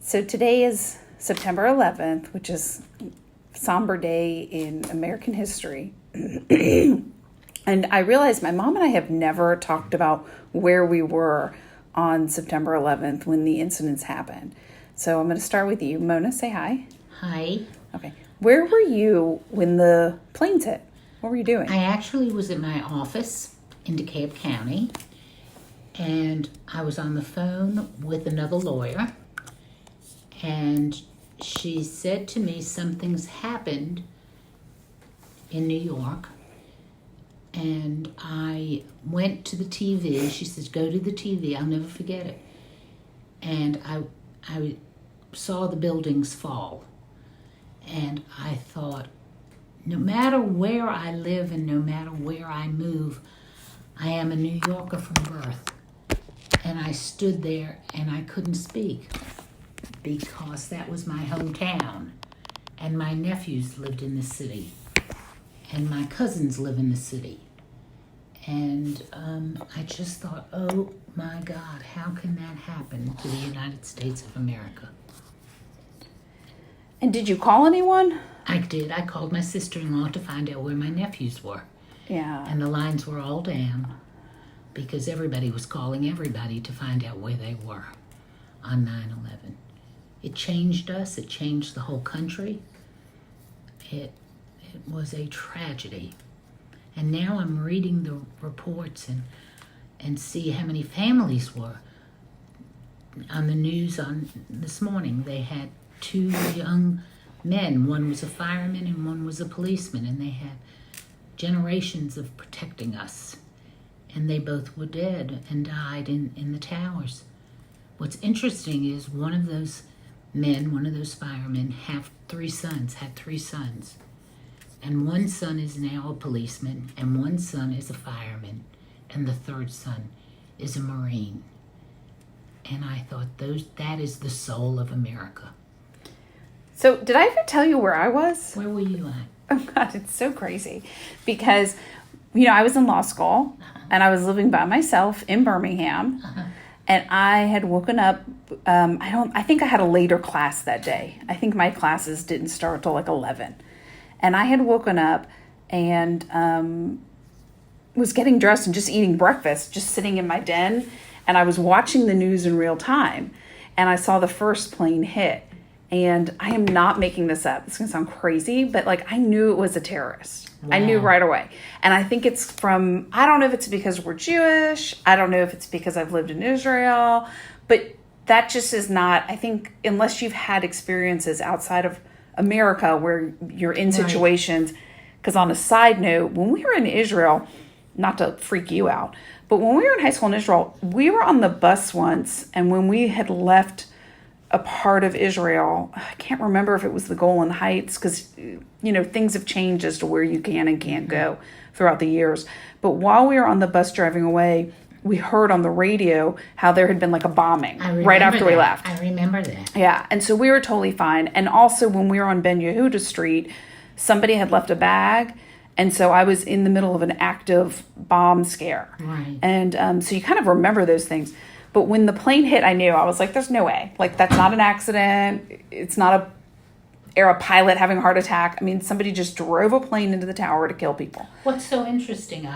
So today is September 11th, which is a somber day in American history. And I realized my mom and I have never talked about where we were on September 11th when the incidents happened. So I'm going to start with you. Mona, say hi. Hi. Okay. Where were you when the planes hit? What were you doing? I actually was in my office in DeKalb County, and I was on the phone with another lawyer, and she said to me something's happened in New York, and I went to the TV. She says, go to the TV. I'll never forget it. And I saw the buildings fall, and I thought, no matter where I live and no matter where I move, I am a New Yorker from birth. And I stood there and I couldn't speak because that was my hometown. And my nephews lived in the city. And my cousins live in the city. And I just thought, oh my God, how can that happen to the United States of America? And did you call anyone? I did. I called my sister-in-law to find out where my nephews were. Yeah. And the lines were all down because everybody was calling everybody to find out where they were on 9/11. It changed us. It changed the whole country. It was a tragedy. And now I'm reading the reports and see how many families were on the news on this morning. They had 2 young men. One was a fireman and one was a policeman, and they had generations of protecting us. And they both were dead and died in the towers. What's interesting is one of those men, one of those firemen, had 3 sons. And one son is now a policeman, and one son is a fireman, and the third son is a Marine. And I thought, that is the soul of America. So did I ever tell you where I was? Where were you at? Oh God, it's so crazy because, I was in law school and I was living by myself in Birmingham, and I had woken up. I think I had a later class that day. I think my classes didn't start till like 11, and I had woken up and was getting dressed and just eating breakfast, just sitting in my den, and I was watching the news in real time, and I saw the first plane hit. And I am not making this up. It's going to sound crazy, but I knew it was a terrorist. Wow. I knew right away. And I think it's I don't know if it's because we're Jewish. I don't know if it's because I've lived in Israel. But that just is not, I think, unless you've had experiences outside of America where you're in situations. Because on a side note, when we were in Israel, not to freak you out, but when we were in high school in Israel, we were on the bus once. And when we had left a part of Israel, I can't remember if it was the Golan Heights, because things have changed as to where you can and can't go throughout the years. But while we were on the bus driving away, we heard on the radio how there had been a bombing right after we left. I remember that. Yeah, and so we were totally fine. And also when we were on Ben Yehuda Street, somebody had left a bag, and so I was in the middle of an active bomb scare. Right. And so you kind of remember those things. But when the plane hit, I knew. I was like, there's no way. That's not an accident. It's not a pilot having a heart attack. I mean, somebody just drove a plane into the tower to kill people. What's so interesting,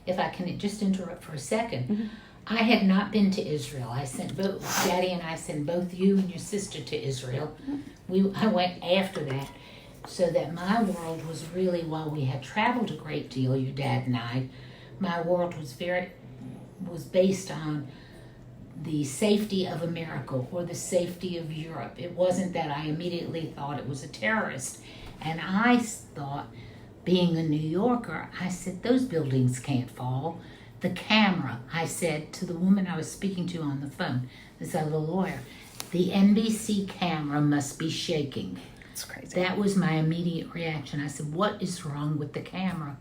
if I can just interrupt for a second, I had not been to Israel. I sent Daddy and I sent both you and your sister to Israel. I went after that, so that my world was really, while we had traveled a great deal, your dad and I, my world was based on the safety of America or the safety of Europe. It wasn't that I immediately thought it was a terrorist. And I thought, being a New Yorker, I said, those buildings can't fall. The camera, I said to the woman I was speaking to on the phone, this other lawyer, the NBC camera must be shaking. It's crazy. That was my immediate reaction. I said, what is wrong with the camera?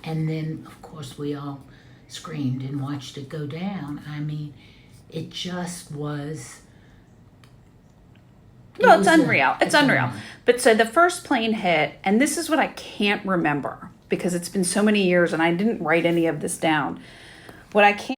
And then, of course, we all screamed and watched it go down. I mean, it just was. No, it's unreal. It's unreal. But so the first plane hit, and this is what I can't remember because it's been so many years and I didn't write any of this down. What I can't